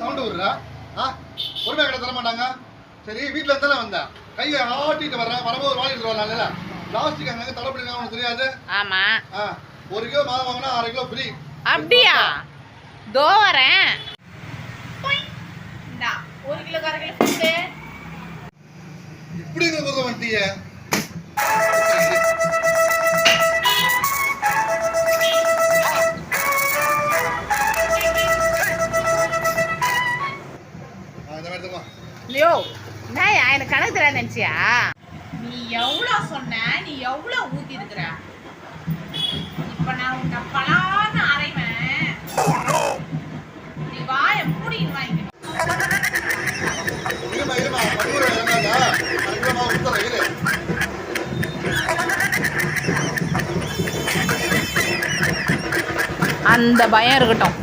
Sound விடுறா? பொறுமையாக கடை தர மாட்டாங்க. சரி வீட்டில் இருந்தாலும் வந்தேன், கையை ஆட்டிட்டு வர்றேன், வரும்போது ஒரு வாங்கி எடுத்து வரலாம்ல. பிளாஸ்டிக் அங்கே தடப்படிங்க உனக்கு தெரியாது? ஆமா. 1 கிலோ மாவு வாங்கினா 1/2 கிலோ ஃப்ரீ. அப்படியா? தோ வரேன். 1 கிலோ 1/2 கிலோ போட்டு இப்படிங்க கொடுத்த வண்டிய லியோ, நான் எனக்கு கணக்கு தெரியாது நினைச்சியா? நீ எவ்வளவு சொன்ன, நீ எவ்வளவு ஊத்தி இருக்கிற? இப்ப நான் உன்னை பலான்னு அரைவேன். நீ வாய மூடி வாங்கி. அந்த பயம் இருக்கட்டும்.